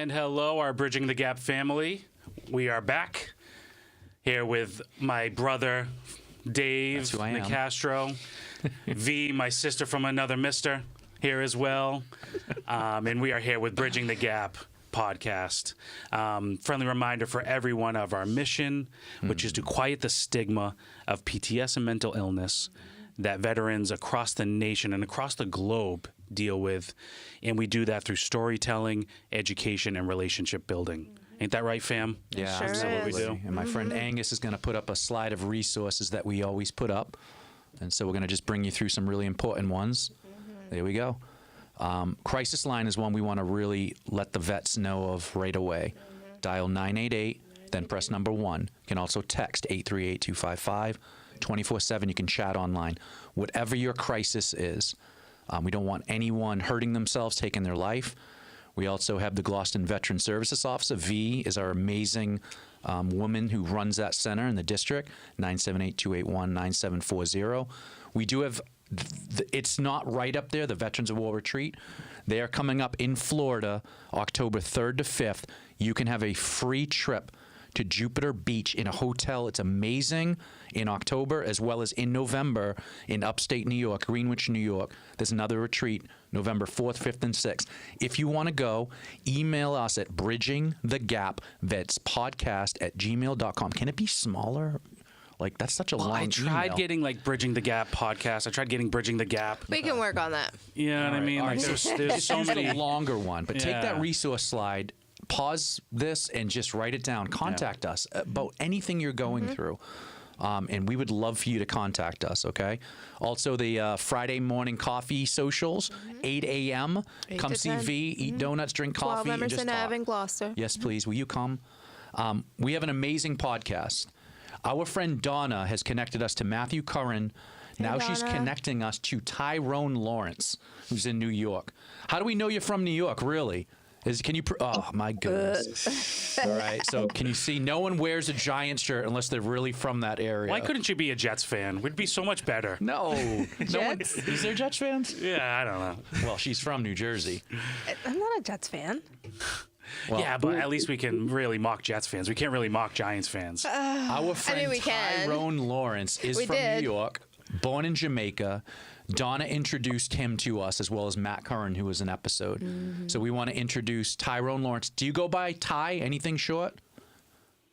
And hello, our Bridging the Gap family. We are back here with my brother, Dave Nicastro. V, my sister from another mister, here as well. And we are here with Bridging the Gap podcast. Friendly reminder for everyone of our mission, which is to quiet the stigma of PTS and mental illness that veterans across the nation and across the globe deal with. And we do that through storytelling, education, and relationship building. Ain't that right, fam? Yeah, Sure absolutely. What we do. And my friend Angus is going to put up a slide of resources that we always put up. And so we're going to just bring you through some really important ones. There we go. Crisis line is one we want to really let the vets know of right away. Dial 988, then press number 1. You can also text 838-255. 24/7. You can chat online. Whatever your crisis is, we don't want anyone hurting themselves, taking their life. We also have the Gloucester Veteran Services Officer. V is our amazing woman who runs that center in the district, 978-281-9740. We do have, it's not right up there, the Veterans of War Retreat. They are coming up in Florida, October 3rd to 5th. You can have a free trip to Jupiter Beach in a hotel. It's amazing in October, as well as in November in upstate New York, Greenwich, New York. There's another retreat, November 4th, 5th, and 6th. If you want to go, email us at bridgingthegapvetspodcast@gmail.com. Can it be smaller? Like, that's such a long I tried email. getting like Bridging the Gap podcast. I tried getting Bridging the Gap. We can work on that. You know what I mean? Like, there's so Use many. a longer one, but take that Yeah. resource slide, pause this, and just write it down. Contact us about anything you're going through. And we would love for you to contact us, okay? Also, the Friday morning coffee socials, 8 a.m. 8 Come to see 10. V, eat donuts, drink 12 coffee, and just Emerson talk. Ave in Gloucester. Yes, please. Will you come? We have an amazing podcast. Our friend Donna has connected us to Matthew Curran. Now she's Donna. connecting us to Tyrone Lawrence, who's in New York. How do we know you're from New York, really? Can you? Oh my goodness! All right, so can you see? No one wears a Giants shirt unless they're really from that area. Why couldn't you be a Jets fan? We'd be so much better. No, no one. Is there Jets fans? Yeah, I don't know. Well, she's from New Jersey. I'm not a Jets fan. Well, Yeah, but at least we can really mock Jets fans. We can't really mock Giants fans. our friend we can. Tyrone Lawrence is We from did. New York, born in Jamaica. Donna introduced him to us, as well as Matt Curran, who was an episode. So we want to introduce Tyrone Lawrence. Do you go by Ty? Anything short?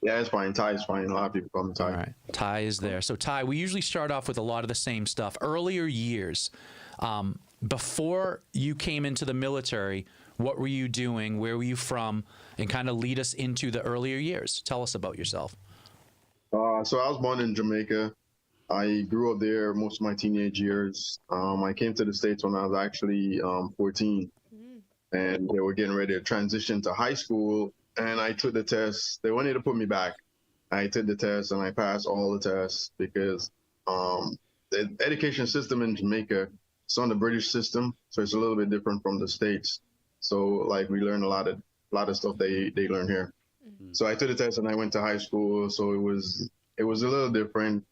Yeah, it's fine. Ty is fine. A lot of people call me Ty. All right. Ty is there. So, Ty, we usually start off with a lot of the same stuff. Earlier years, before you came into the military, what were you doing? Where were you from? And kind of lead us into the earlier years. Tell us about yourself. So I was born in Jamaica. I grew up there most of my teenage years. I came to the States when I was actually 14. And they were getting ready to transition to high school. And I took the test. They wanted to put me back. I took the test and I passed all the tests because the education system in Jamaica is on the British system. So it's a little bit different from the States. So like we learned a lot of stuff they learn here. So I took the test and I went to high school. So it was a little different.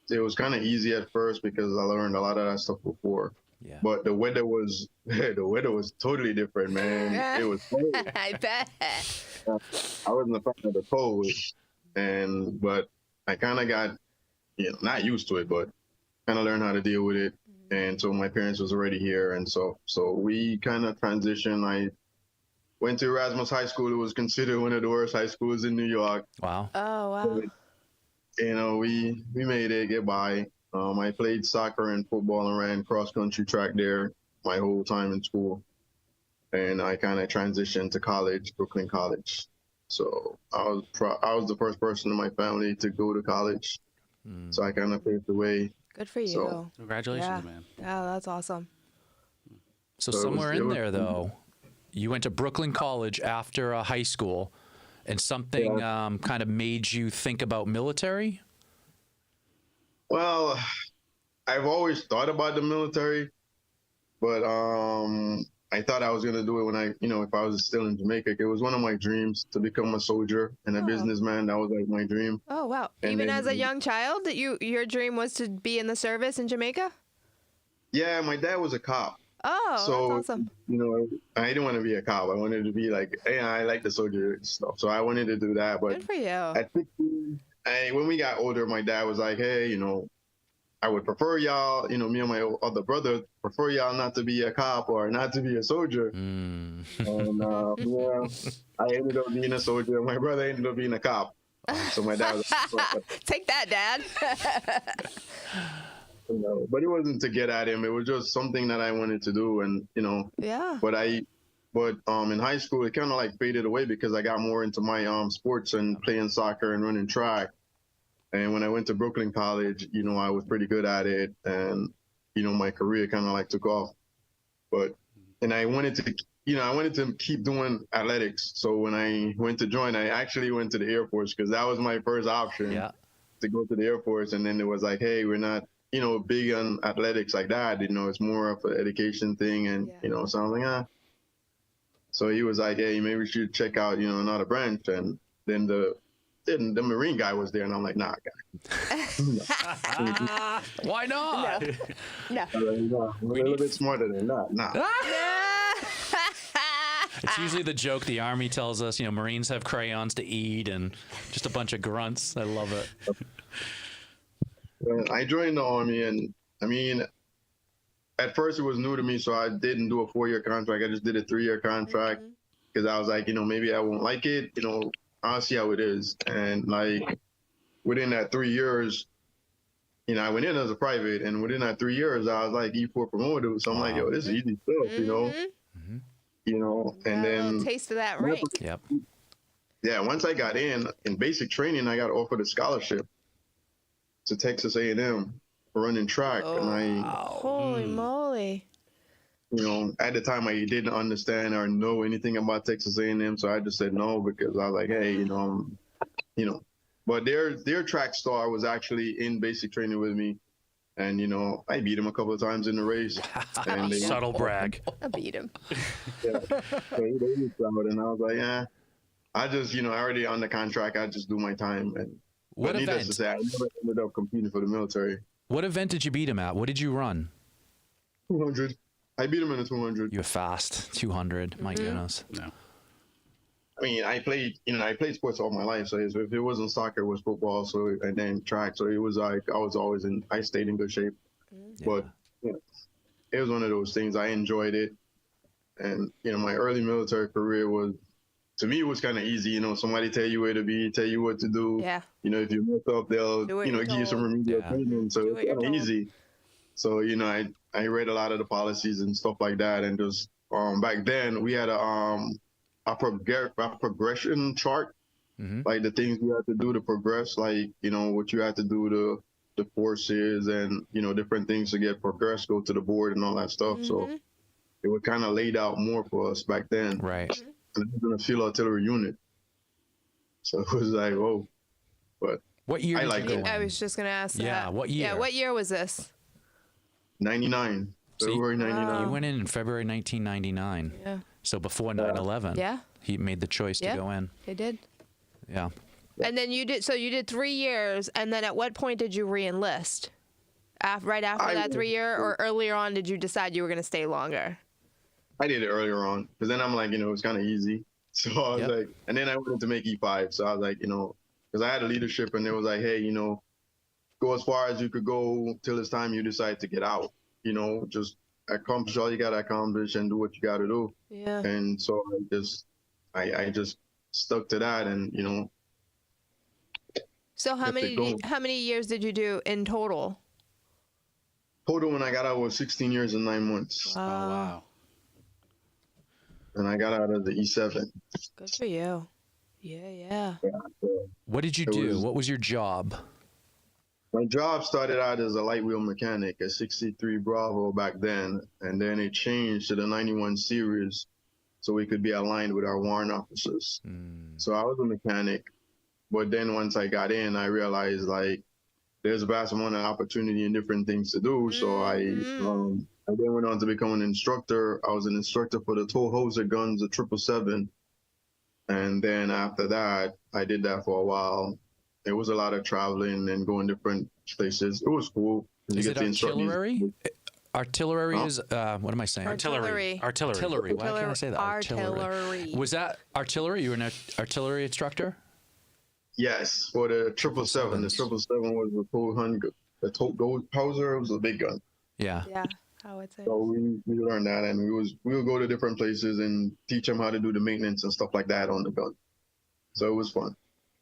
It was kind of easy at first because I learned a lot of that stuff before. Yeah. But the weather was totally different, man. It was cold. I bet. I wasn't a fan of the cold, but I kind of got, not used to it, but kind of learned how to deal with it. And so my parents was already here, and so we kind of transitioned. I went to Erasmus High School. It was considered one of the worst high schools in New York. Wow. Oh, wow. We made it, get by. I played soccer and football and ran cross-country track there my whole time in school. And I kind of transitioned to college, Brooklyn College. So I was the first person in my family to go to college. So I kind of paved the way. Good for you. So- Congratulations, man. Yeah, that's awesome. So So it somewhere was- in there, though, you went to Brooklyn College after high school, and something kind of made you think about military? Well, I've always thought about the military, but I thought I was going to do it when if I was still in Jamaica. It was one of my dreams to become a soldier and a businessman. That was like my dream. Oh, wow. And Even then- as a young child, that your dream was to be in the service in Jamaica? Yeah, my dad was a cop. Oh, So, that's awesome. you know, I didn't want to be a cop. I wanted to be like, hey, I like the soldier stuff. So I wanted to do that. But Good for you. at 16, when we got older, my dad was like, hey, you know, I would prefer y'all, you know, me and my other brother prefer y'all not to be a cop or not to be a soldier. And yeah, I ended up being a soldier. My brother ended up being a cop. So my dad was like, Take that, Dad. you know, but it wasn't to get at him. It was just something that I wanted to do. And, you know, Yeah. but in high school, it kind of like faded away because I got more into my sports and playing soccer and running track. And when I went to Brooklyn College, you know, I was pretty good at it. And, you know, my career kind of like took off. And I wanted to, you know, I wanted to keep doing athletics. So when I went to join, I actually went to the Air Force because that was my first option to go to the Air Force. And then it was like, hey, we're not, you know, big on athletics like that. You know, it's more of an education thing. And, you know, so I was like, ah. So he was like, hey, maybe we should check out, you know, another branch. And then the Marine guy was there, and I'm like, nah, guy. Why not? No. I'm a little bit smarter than that. Nah. It's usually the joke the Army tells us, you know, Marines have crayons to eat and just a bunch of grunts. I love it. I joined the Army, and I mean, at first it was new to me, so I didn't do a 4-year contract. I just did a 3-year contract because I was like, you know, maybe I won't like it. You know, I'll see how it is. And like within that 3 years, you know, I went in as a private, and within that 3 years, I was like E4 promoted. So I'm like, yo, this is easy stuff, you know. You know, and then a little taste of that rank. Yep. Yeah, once I got in basic training, I got offered a scholarship to Texas A&M for running track, and Holy moly! You know, at the time I didn't understand or know anything about Texas A&M, so I just said no because I was like, hey, you know, but their track star was actually in basic training with me, and you know, I beat him a couple of times in the race. And they Subtle brag. I beat him. Yeah, so they reached out, and I was like, yeah, I just, you know, I already on the contract, I just do my time. And what needless event? to say, I never ended up competing for the military. What event did you beat him at? What did you run? 200. I beat him in the 200. You're fast. 200. My goodness. No. I mean, I played sports all my life. So if it wasn't soccer, it was football. So, and then track. So it was like, I stayed in good shape. But you know, it was one of those things. I enjoyed it. And, you know, my early military career to me, it was kind of easy. You know, somebody tell you where to be, tell you what to do. Yeah. You know, if you mess up, they'll, you know, give you some remedial training. So it's kind of easy. So, you know, I read a lot of the policies and stuff like that. And just back then we had a progression chart, like the things you have to do to progress, like, you know, what you have to do to the courses and, you know, different things to get progressed, go to the board and all that stuff. So it was kind of laid out more for us back then. Right. And it was in a field artillery unit. So it was like, whoa. But what year did you go in? I was just going to ask that. Yeah, what year? Yeah, what year was this? 99. February 99. You went in February 1999. Yeah. So before 9/11. Yeah. He made the choice to go in. He did. Yeah. And then you did 3 years, and then at what point did you re-enlist? Right after that 3 year, or earlier on did you decide you were going to stay longer? I did it earlier on, because then I'm like, you know, it's kind of easy. So I was like, and then I wanted to make E5. So I was like, you know, because I had a leadership, and it was like, hey, you know, go as far as you could go till it's time you decide to get out. You know, just accomplish all you got to accomplish and do what you got to do. Yeah. And so I just stuck to that, and you know. So how many years did you do in total? Total when I got out was 16 years and 9 months. Oh, wow. And I got out of the E7. Good for you. Yeah. What did you do? What was your job? My job started out as a light wheel mechanic at 63 Bravo back then, and then it changed to the 91 series so we could be aligned with our warrant officers. So I was a mechanic, but then once I got in, I realized like there's a vast amount of opportunity and different things to do. So I then went on to become an instructor. I was an instructor for the tow hoser guns, the 777. And then after that, I did that for a while. It was a lot of traveling and going different places. It was cool. Is it artillery? artillery is what am I saying? Artillery. Artillery. Why can't I say that? Artillery. Was that artillery? You were an artillery instructor? Yes, for the 777. The 777 was the 400. The gold Hauser was a big gun. Yeah. Yeah, I would say. So we learned that, and we would go to different places and teach them how to do the maintenance and stuff like that on the gun. So it was fun.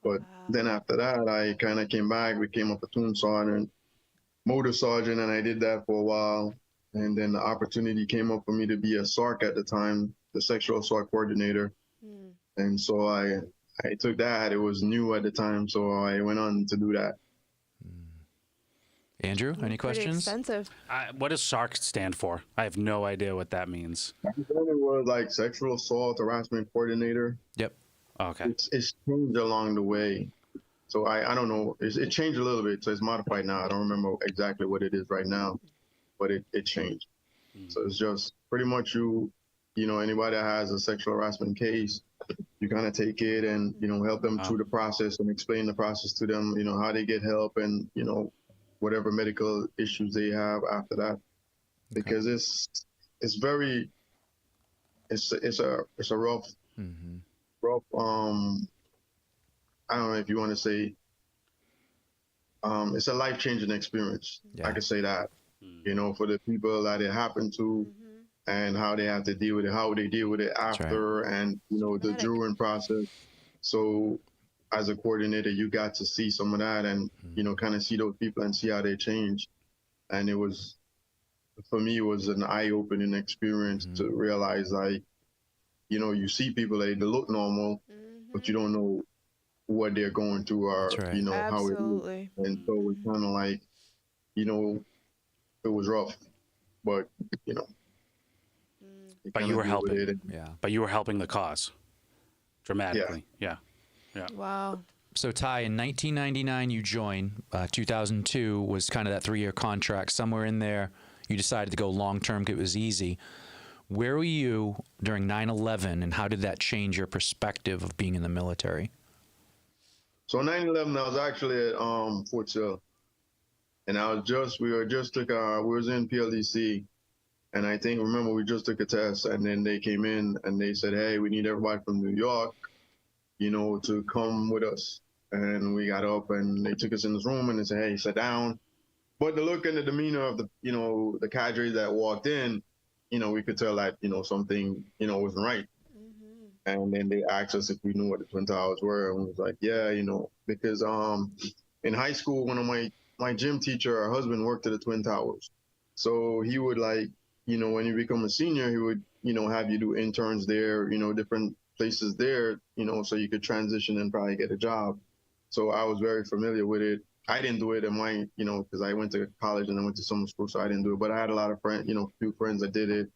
But then after that, I kind of came back, became a platoon sergeant, motor sergeant, and I did that for a while. And then the opportunity came up for me to be a SARC at the time, the sexual assault coordinator. And so I took that. It was new at the time, so I went on to do that. Andrew, any Pretty questions? extensive. What does SARC stand for? I have no idea what that means. I thought it was like sexual assault harassment coordinator. Yep. Okay. It's changed along the way. So I don't know. It changed a little bit, so it's modified now. I don't remember exactly what it is right now, but it changed. So it's just pretty much anybody that has a sexual harassment case, you kind of take it and, help them through the process and explain the process to them, how they get help and, whatever medical issues they have after that. Because it's a rough, I don't know if you want to say, it's a life-changing experience. Yeah. I could say that, for the people that it happened to and how they have to deal with it, how they deal with it after, and, the during process. So as a coordinator, you got to see some of that and, kind of see those people and see how they change. And for me, it was an eye-opening experience to realize, like, you see people, they look normal, but you don't know what they're going through or, how it is. And so it's kind of like, it was rough, but, But you were helping. Yeah. But you were helping the cause dramatically. Yeah. Wow. So, Ty, in 1999, you joined. 2002 was kind of that 3-year contract. Somewhere in there, you decided to go long-term because it was easy. Where were you during 9/11, and how did that change your perspective of being in the military? So 9/11, I was actually at Fort Sill, and we was in PLDC, and remember we just took a test, and then they came in and they said, hey, we need everybody from New York, to come with us. And we got up and they took us in this room and they said, hey, sit down. But the look and the demeanor of the cadres that walked in, we could tell that, something, wasn't right. And then they asked us if we knew what the Twin Towers were. And we was like, yeah, because in high school, one of my gym teacher, her husband worked at the Twin Towers. So he would when you become a senior, he would, have you do interns there, different places there, so you could transition and probably get a job. So I was very familiar with it. I didn't do it in my, because I went to college and I went to summer school, so I didn't do it. But I had a lot of friends, few friends that did it.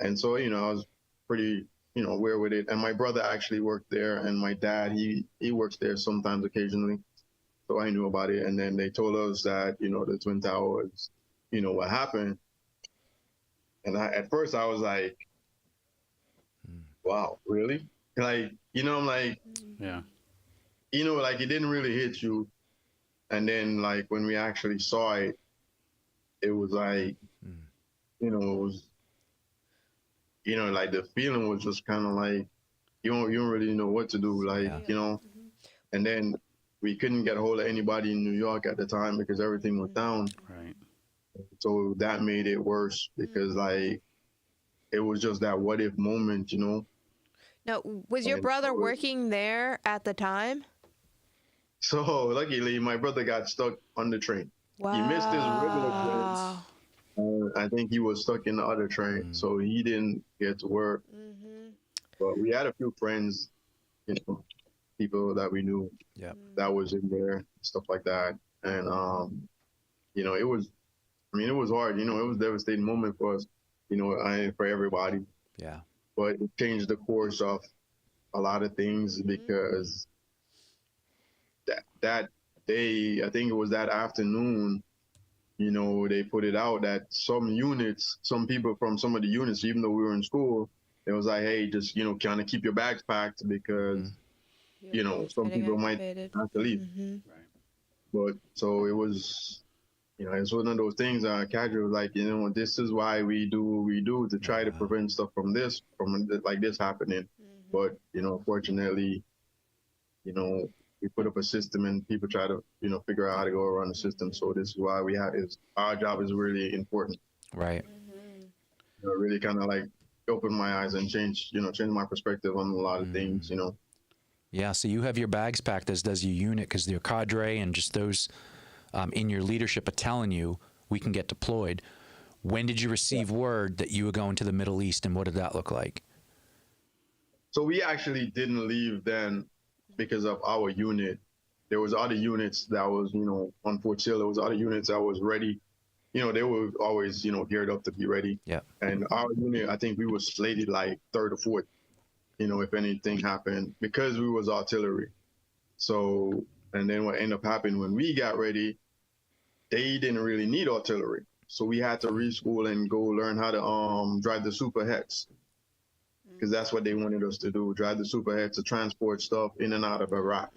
And so, I was pretty, aware with it. And my brother actually worked there, and my dad, he works there sometimes occasionally. So I knew about it. And then they told us that, the Twin Towers, what happened. And at first I was like, wow, really? Like, I'm like, Yeah. Like it didn't really hit you. And then like when we actually saw it, it was like, it was, like the feeling was just kind of like, you don't really know what to do. Like, and then we couldn't get a hold of anybody in New York at the time because everything was down. Right. So that made it worse because like, it was just that what if moment, Now, was your brother working there at the time? So luckily, my brother got stuck on the train. Wow. He missed his regular train. I think he was stuck in the other train, so he didn't get to work. But we had a few friends, people that we knew that was in there, stuff like that. And, it was hard. It was a devastating moment for us, for everybody. Yeah. But it changed the course of a lot of things because that day, I think it was that afternoon, they put it out that some people from some of the units, even though we were in school, it was like, hey, just, kind of keep your bags packed because, some people might have to leave. Right. But so it was, it's one of those things. Cadre was like, this is why we do what we do to try to prevent stuff from like this happening. But unfortunately, we put up a system and people try to figure out how to go around the system. So this is why our job is really important. Right. Really kind of like open my eyes and change my perspective on a lot of things. Yeah. So you have your bags packed, as does your unit, because your cadre and just those in your leadership are telling you we can get deployed. When did you receive word that you were going to the Middle East, and what did that look like? So we actually didn't leave then because of our unit. There was other units that was, on Fort Sill, there was other units that was ready. They were always, geared up to be ready. Yeah. And our unit, I think we were slated like third or fourth, if anything happened, because we was artillery. So, and then what ended up happening when we got ready, they didn't really need artillery. So we had to reschool and go learn how to drive the Super Hex, because that's what they wanted us to do, drive the Super Hex to transport stuff in and out of Iraq.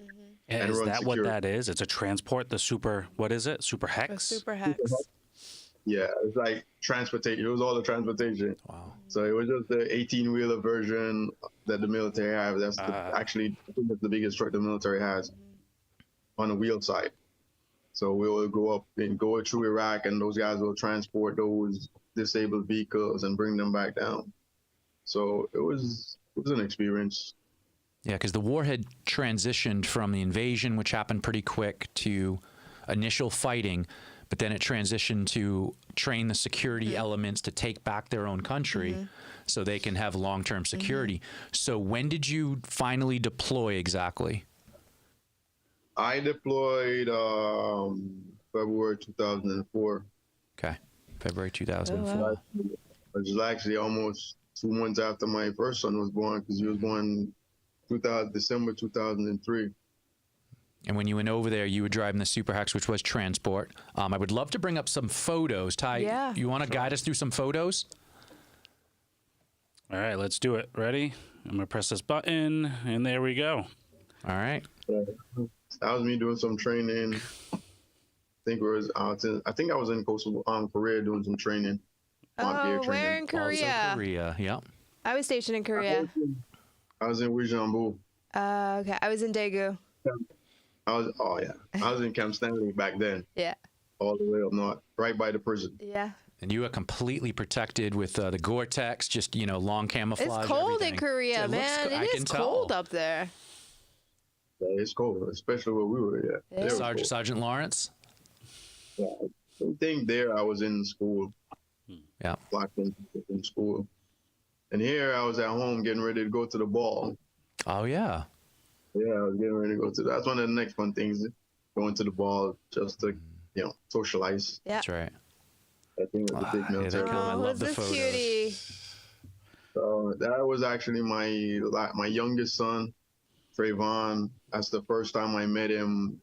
And is that what that is? It's a transport, what is it? Super Hex? A Super Hex. Yeah, it's like transportation. It was all the transportation. Wow. So it was just the 18-wheeler version that the military have. That's actually, I think that's the biggest truck the military has on the wheel side. So we will go up and go through Iraq, and those guys will transport those disabled vehicles and bring them back down. So it was an experience. Yeah, because the war had transitioned from the invasion, which happened pretty quick, to initial fighting, but then it transitioned to train the security elements to take back their own country so they can have long-term security. So when did you finally deploy exactly? I deployed February 2004. Okay, February 2004. Oh, wow. Which is actually almost 2 months after my first son was born, because he was born December 2003. And when you went over there, you were driving the Super Hex, which was transport. I would love to bring up some photos. Ty, you want to guide us through some photos? All right, let's do it. Ready? I'm going to press this button, and there we go. All right. That was me doing some training. I think I was in coastal Korea doing some training. Oh, where in Korea? Also Korea, yeah. I was stationed in Korea. I was in Uijeonbu. Okay, I was in Daegu. I was in Camp Stanley back then. Yeah. All the way up north, right by the prison. Yeah. And you are completely protected with the Gore-Tex, just, long camouflage. It's cold everything. in Korea, man. It is cold up there. Yeah, it's cold, especially where we were. Yeah. Sergeant Lawrence? Yeah. I think there I was in school. Yeah. Locked in school. And here I was at home getting ready to go to the ball. Oh, yeah. Yeah, I was getting ready to go to that. That's one of the next fun things, going to the ball just to, socialize. Yeah. That's right. I think with the big military. I love the this photos. cutie? So that was actually my youngest son, Trayvon. That's the first time I met him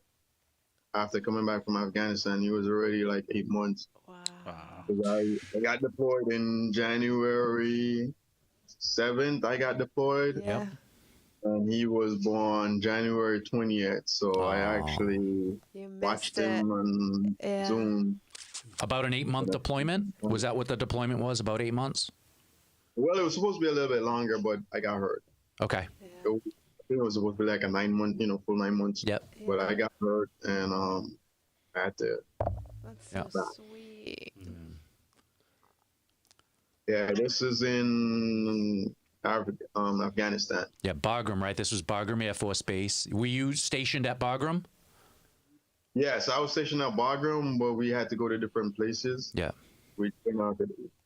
after coming back from Afghanistan. He was already like 8 months. Wow. I got deployed in January 7th. I got deployed. Yeah. Yep. And he was born January 20th. So I actually watched him on Zoom. About an 8-month deployment? Was that what the deployment was? About 8 months? Well, it was supposed to be a little bit longer, but I got hurt. Okay. I think it was supposed to be like a 9-month, full 9 months. Yep. But I got hurt, and I had to. That's so sweet. Yeah, this is in Afghanistan. Yeah, Bagram, right? This was Bagram Air Force Base. Were you stationed at Bagram? Yes, I was stationed at Bagram, but we had to go to different places. Yeah. We came out.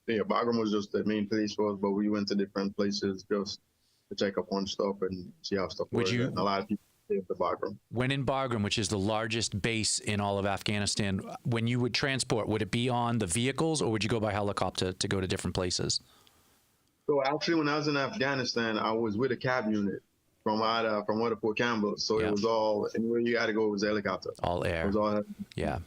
Bagram was just the main place for us, but we went to different places just to check up on stuff and see how stuff was. And a lot of people came to Bagram. When in Bagram, which is the largest base in all of Afghanistan, when you would transport, would it be on the vehicles, or would you go by helicopter to go to different places? So actually, when I was in Afghanistan, I was with a cab unit from Fort Campbell. So it was all, anywhere you got to go was a helicopter. All air. It was all, yeah.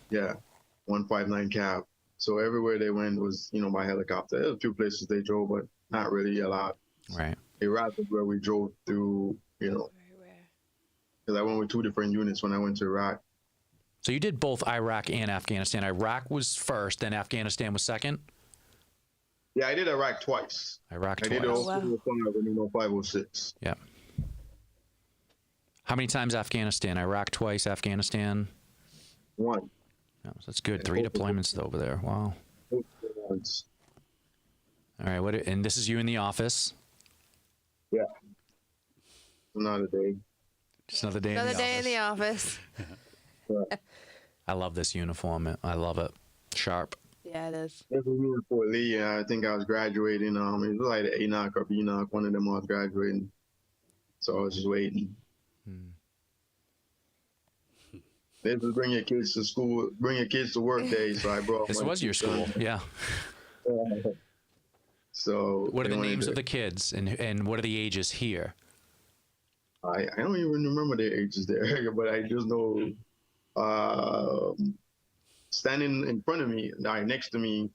159 cab. So everywhere they went was, by helicopter. There was a few places they drove, but not really a lot. Right. Iraq is where we drove through, because I went with 2 different units when I went to Iraq. So you did both Iraq and Afghanistan. Iraq was first, then Afghanistan was second? Yeah, I did Iraq twice. Iraq I twice. did 05 and 05, Yeah. How many times Afghanistan? Iraq twice, Afghanistan? One. Oh, so that's good. 3 deployments over there. Wow. Once. All right. And this is you in the office. Yeah. Another day. Just another day Another in the day office. in the office. I love this uniform. I love it. Sharp. Yeah, it is. This was me in Fort Lee. And I think I was graduating. It was like the A-knock or B-knock. One of them I was graduating. So I was just waiting. They just bring your kids to school, bring your kids to work day. So I brought. This was your school, yeah. So what are the names of the kids, and what are the ages here? I don't even remember their ages there, but I just know standing in front of me, next to me,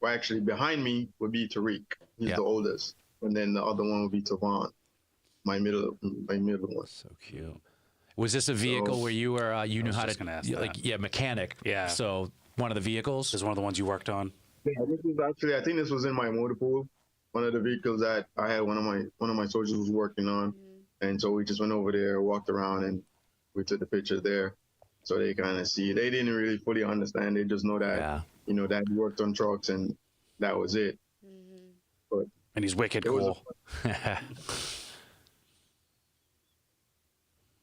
or actually behind me, would be Tariq. He's the oldest, and then the other one would be Tyrone, my middle one. So cute. Was this a vehicle where you were you knew how to mechanic? Yeah. So one of the vehicles? This is one of the ones you worked on. Yeah, this was actually, I think this was in my motor pool. One of the vehicles that I had one of my soldiers was working on, and so we just went over there, walked around, and we took the pictures there, so they kind of see. They didn't really fully understand. They just know that that he worked on trucks, and that was it. But and he's wicked cool.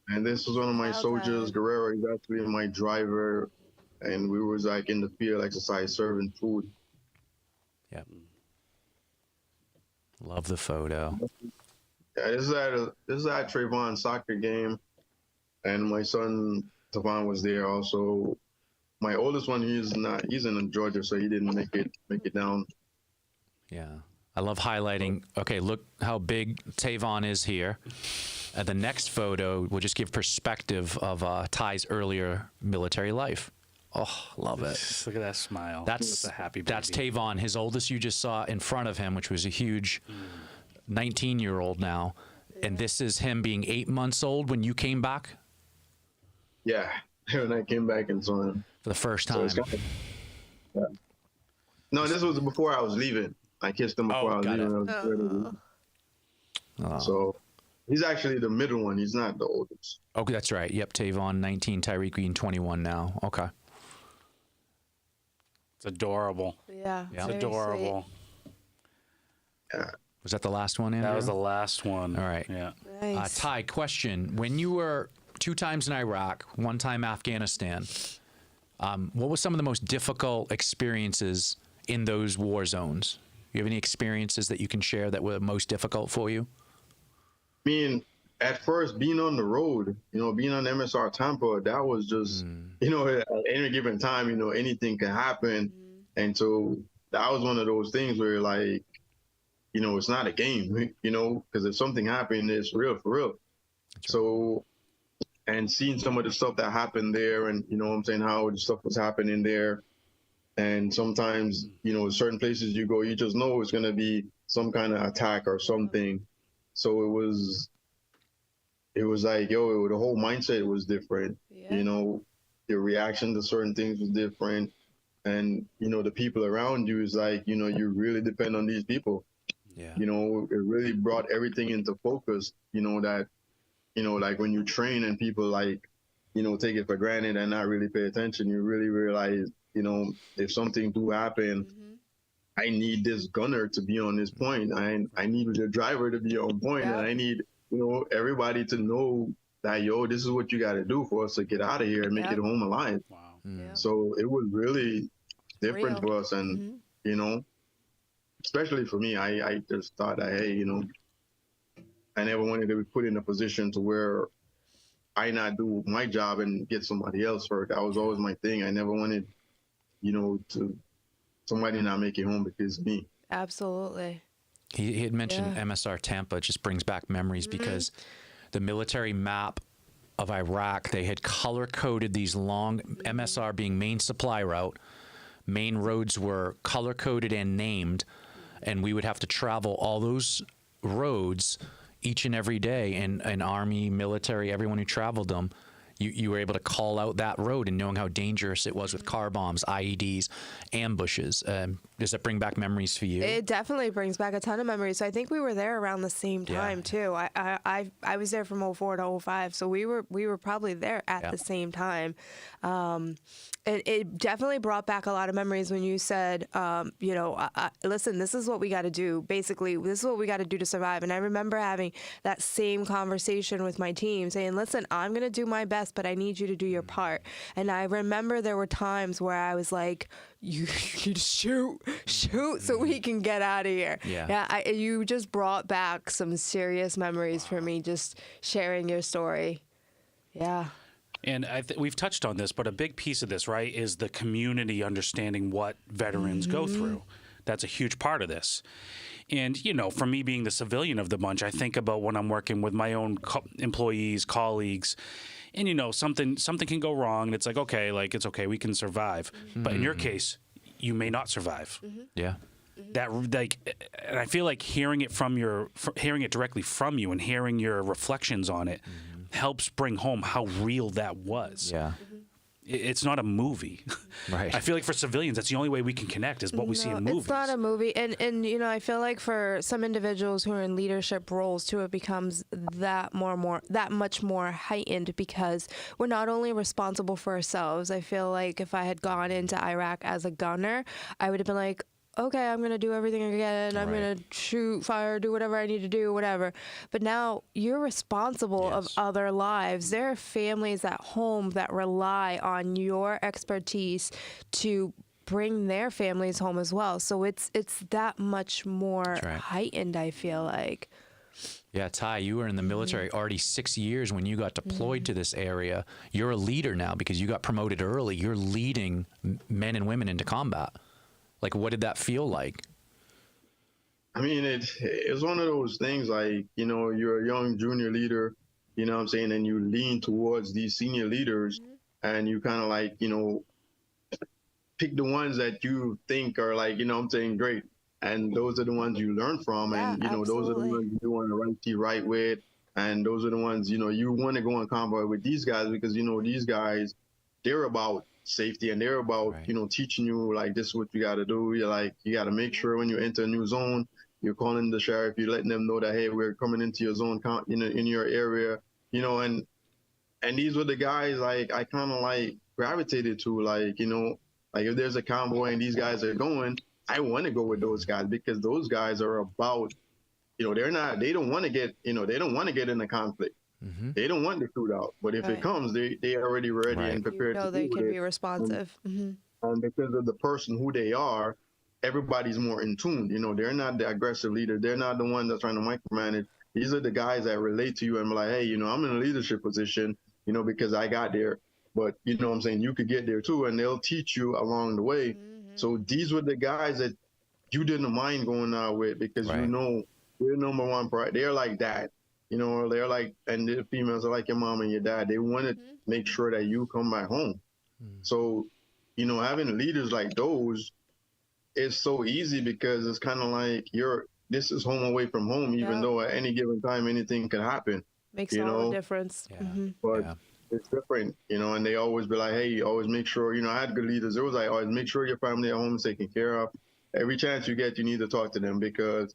And this was one of my soldiers, Guerrero. He's actually my driver, and we was like in the field exercise serving food. Yeah. Love the photo. Yeah, this is at Trayvon's soccer game, and my son Tavon was there also. My oldest one, he's in Georgia, so he didn't make it down. Yeah. I love highlighting. Okay, look how big Tavon is here. The next photo will just give perspective of Ty's earlier military life. Oh, love it. Look at that smile. That's a happy baby. That's Tavon, his oldest you just saw in front of him, which was a huge 19-year-old now. And this is him being 8 months old when you came back? Yeah, when I came back and saw him. For the first time. So No, this was before I was leaving. I kissed him before I was leaving. So he's actually the middle one. He's not the oldest. Okay, that's right. Yep, Tavon, 19, Tyreek Green, 21 now. Okay. It's adorable. Yeah, it's adorable. Sweet. Yeah. Was that the last one, Andrew? That was the last one. All right. Yeah. Nice. Ty, question. When you were 2 times in Iraq, 1 time Afghanistan, what was some of the most difficult experiences in those war zones? You have any experiences that you can share that were most difficult for you? At first, being on the road, being on MSR Tampa, that was just, at any given time, anything can happen. And so that was one of those things where, like, it's not a game, because if something happened, it's real for real. So, and seeing some of the stuff that happened there and, how the stuff was happening there. And sometimes, certain places you go, you just know it's going to be some kind of attack or something. So it was like, the whole mindset was different. Yeah. Your reaction to certain things was different. And, the people around you is like, you really depend on these people. Yeah. It really brought everything into focus, that, like when you train and people like, take it for granted and not really pay attention, you really realize, if something do happen, I need this gunner to be on this point. I need the driver to be on point, and I need, everybody to know that, this is what you got to do for us to get out of here and make it home alive. Wow. Yeah. So it was really different for us, and especially for me, I just thought that, hey, I never wanted to be put in a position to where I not do my job and get somebody else hurt. That was always my thing. I never wanted, to somebody not make it home because of me. Absolutely. He had mentioned MSR Tampa. It just brings back memories because the military map of Iraq, they had color-coded these long, MSR being main supply route. Main roads were color-coded and named, and we would have to travel all those roads each and every day. And Army, military, everyone who traveled them you were able to call out that road and knowing how dangerous it was with car bombs, IEDs, ambushes. Does that bring back memories for you? It definitely brings back a ton of memories. So I think we were there around the same time too. I was there from 04 to 05, so we were probably there at the same time. It definitely brought back a lot of memories when you said, listen, this is what we got to do. Basically, this is what we got to do to survive. And I remember having that same conversation with my team, saying, listen, I'm going to do my best, but I need you to do your part. And I remember there were times where I was like, you shoot, so we can get out of here. You just brought back some serious memories for me, just sharing your story. Yeah. And we've touched on this, but a big piece of this, right, is the community understanding what veterans go through. That's a huge part of this. And, for me being the civilian of the bunch, I think about when I'm working with my own employees, colleagues, and, something can go wrong. And it's like, okay, it's okay. We can survive. But in your case, you may not survive. Yeah. That and I feel like hearing it directly from you and hearing your reflections on it helps bring home how real that was. Yeah. It's not a movie. Right. I feel like for civilians, that's the only way we can connect is what we see in movies. It's not a movie. And I feel like for some individuals who are in leadership roles too, it becomes that much more heightened because we're not only responsible for ourselves. I feel like if I had gone into Iraq as a gunner, I would have been like, okay, I'm going to do everything again. I'm going to shoot, fire, do whatever I need to do, whatever. But now you're responsible of other lives. There are families at home that rely on your expertise to bring their families home as well. So it's that much more heightened, I feel like. Yeah, Ty, you were in the military already 6 years when you got deployed to this area. You're a leader now because you got promoted early. You're leading men and women into combat. Like, what did that feel like? I mean, it's one of those things like, you're a young junior leader, you know what I'm saying? And you lean towards these senior leaders and you kind of like, pick the ones that you think are like, I'm saying, great. And those are the ones you learn from. And, those are the ones you want to right with. And those are the ones, you want to go in convoy with these guys because, these guys, they're about safety and they're about teaching you like this is what you got to do. You're like you got to make sure when you enter a new zone you're calling the sheriff, you're letting them know that hey, we're coming into your zone in your area, and these were the guys like I kind of like gravitated to, like like if there's a convoy and these guys are going, I want to go with those guys because those guys are about they don't want to get in a conflict. They don't want to shoot out, but if it comes, they are already ready and prepared to they can be responsive. And because of the person who they are, everybody's more in tune. They're not the aggressive leader. They're not the one that's trying to micromanage. These are the guys that relate to you and be like, hey, I'm in a leadership position, because I got there. But what I'm saying, you could get there too, and they'll teach you along the way. So these were the guys that you didn't mind going out with because they're number one pride. They're like that. They're like, and the females are like your mom and your dad. They want to make sure that you come back home. So, having leaders like those is so easy because it's kind of like this is home away from home, even though at any given time anything could happen. Makes all the difference. But it's different, and they always be like, hey, always make sure, I had good leaders. It was like, always make sure your family at home is taken care of. Every chance you get, you need to talk to them because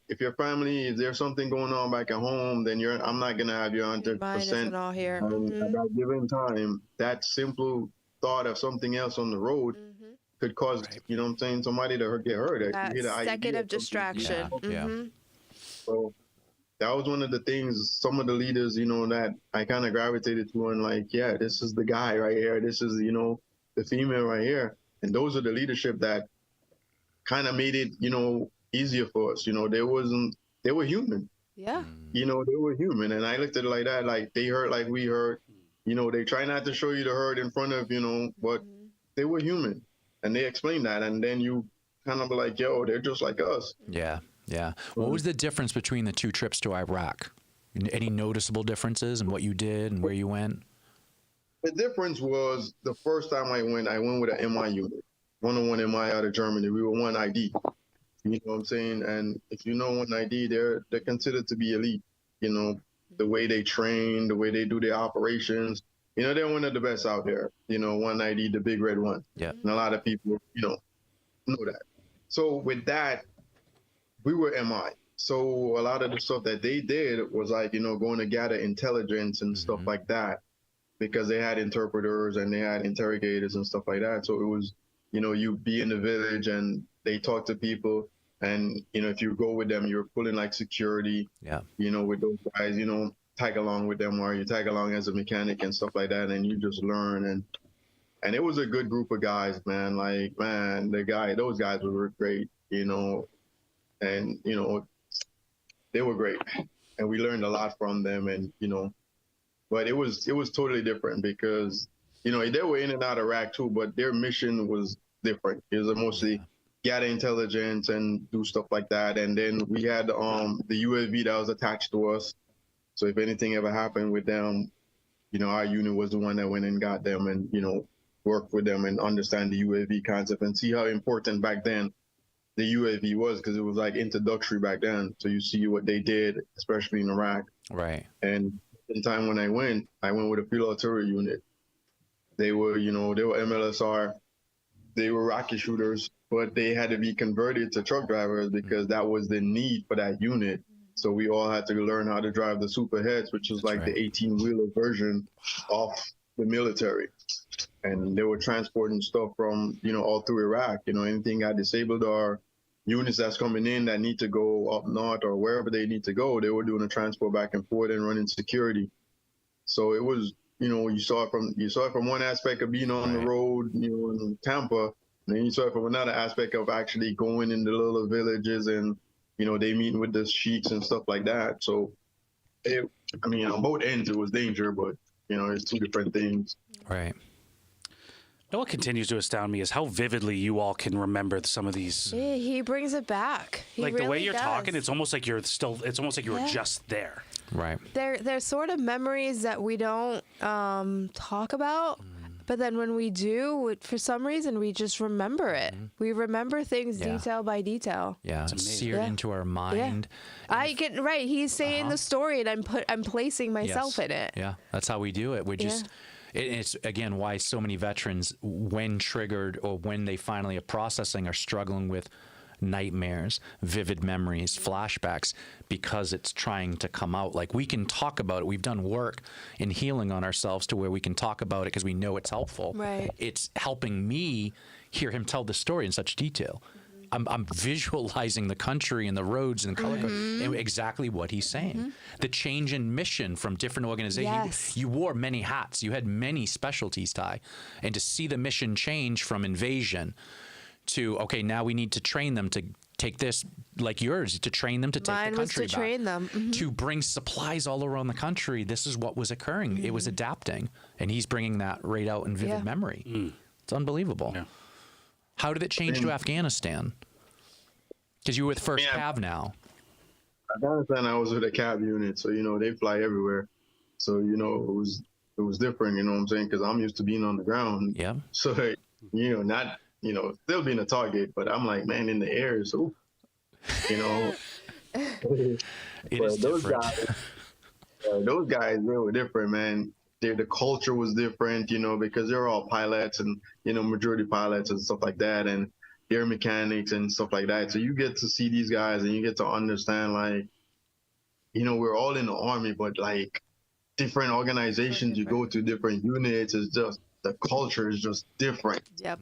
if your family, if there's something going on back at home, then I'm not going to have you 100%. All here. At that given time, that simple thought of something else on the road could cause, somebody to get hurt. That second of distraction. So that was one of the things, some of the leaders, that I kind of gravitated to and like, yeah, this is the guy right here. This is, the female right here. And those are the leadership that kind of made it, easier for us. They were human. Yeah. They were human. And I looked at it like that, like they hurt like we hurt. They try not to show you the hurt in front of, but they were human. And they explained that. And then you kind of be like, yo, they're just like us. Yeah. Yeah. What was the difference between the two trips to Iraq? Any noticeable differences in what you did and where you went? The difference was the first time I went with an MI unit, 101 MI out of Germany. We were 1 ID. You know what I'm saying? And if you know 1 ID, they're considered to be elite. the way they train, the way they do their operations. They're one of the best out there. 190, the big red one. Yeah. And a lot of people, know that. So with that, we were MI. So a lot of the stuff that they did was like, going to gather intelligence and stuff like that, because they had interpreters and they had interrogators and stuff like that. So it was, you be in the village and they talk to people. And, if you go with them, you're pulling like security, with those guys, tag along with them, or you tag along as a mechanic and stuff like that. And you just learn. And it was a good group of guys, man. Like, man, those guys were great, and, they were great. And we learned a lot from them. And, but it was totally different because, they were in and out of Iraq too, but their mission was different. It was mostly gather intelligence and do stuff like that. And then we had the UAV that was attached to us. So if anything ever happened with them, our unit was the one that went and got them and, worked with them and understand the UAV concept and see how important back then the UAV was, because it was like introductory back then. So you see what they did, especially in Iraq. Right. And in time when I went with a field artillery unit. They were, they were MLSR. They were rocket shooters, but they had to be converted to truck drivers because that was the need for that unit. So we all had to learn how to drive the superheads, which was the 18-wheeler version of the military. And they were transporting stuff from, all through Iraq. Anything got disabled or units that's coming in that need to go up north or wherever they need to go, they were doing a transport back and forth and running security. So it was, you saw it from one aspect of being on the road, in Tampa, and then you saw it from another aspect of actually going in the little villages and, they meeting with the sheiks and stuff like that. So, on both ends it was danger, but, it's two different things. Right. What continues to astound me is how vividly you all can remember some of these. He brings it back. He like the way really you're does. talking, it's almost like you were just there. Right. They're sort of memories that we don't talk about, but then when we do, for some reason, we just remember it. We remember things detail by detail. Yeah, it's seared into our mind. Yeah. I get right. He's saying the story, and I'm placing myself in it. Yeah, that's how we do it. We just. It's, again, why so many veterans, when triggered or when they finally are processing, are struggling with nightmares, vivid memories, flashbacks, because it's trying to come out. Like, we can talk about it. We've done work in healing on ourselves to where we can talk about it because we know it's helpful. Right. It's helping me hear him tell the story in such detail. I'm visualizing the country and the roads and the color code and exactly what he's saying. The change in mission from different organizations. Yes. You wore many hats. You had many specialties, Ty. And to see the mission change from invasion to, okay, now we need to train them to take this, like yours, to train them to take Mine the country was to back. train them. To bring supplies all around the country. This is what was occurring. It was adapting. And he's bringing that right out in vivid memory. It's unbelievable. Yeah. How did it change to Afghanistan? Because you were with First Cav now. Afghanistan, I was with a Cav unit, so they fly everywhere. So it was different. You know what I'm saying? Because I'm used to being on the ground. Yeah. So not still being a target, but I'm like, man, in the air. So it is those different. Those guys, they were different, man. The culture was different, because they're all pilots and, majority pilots and stuff like that. And they're mechanics and stuff like that. So you get to see these guys and you get to understand, like, we're all in the Army, but like different organizations, you go to different units. It's just, the culture is just different. Yep.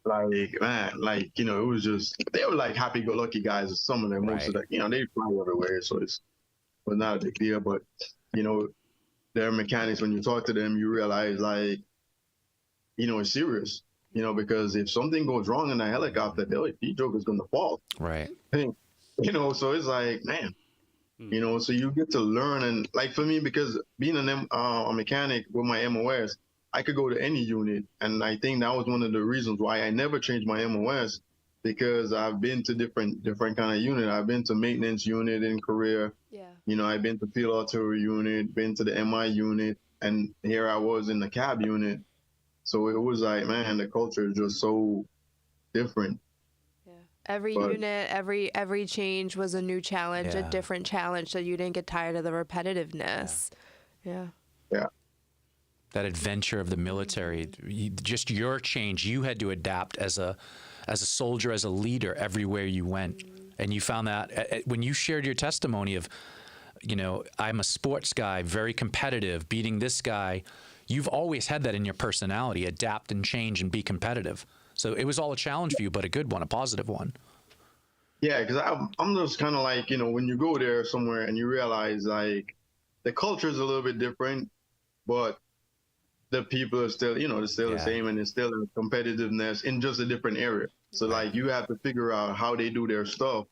Like, man, like, it was just, they were like happy-go-lucky guys. Some of them, most of them, they fly everywhere. So it was not a big deal, but, they're mechanics. When you talk to them, you realize, like, it's serious, because if something goes wrong in a helicopter, the joker's going to fall. Right. So it's like, man, so you get to learn. And like for me, because being a mechanic with my MOS, I could go to any unit. And I think that was one of the reasons why I never changed my MOS, because I've been to different kind of unit. I've been to maintenance unit in Korea. Yeah. I've been to field artillery unit, been to the MI unit, and here I was in the cab unit. So it was like, man, the culture is just so different. Every But unit, every change was a new challenge, a Yeah. different challenge, so you didn't get tired of the repetitiveness. Yeah. yeah, That adventure of the military, just your change, you had to adapt as a soldier, as a leader everywhere you went. And you found that when you shared your testimony of, I'm a sports guy, very competitive, beating this guy, you've always had that in your personality, adapt and change and be competitive. So it was all a challenge for you, but a good one, a positive one. yeah. Because I'm just kind of like, when you go there somewhere and you realize like the culture is a little bit different, but the people are still, they're still the Yeah. same, and there's still a competitiveness in just a different area. So like you have to figure out how they do their stuff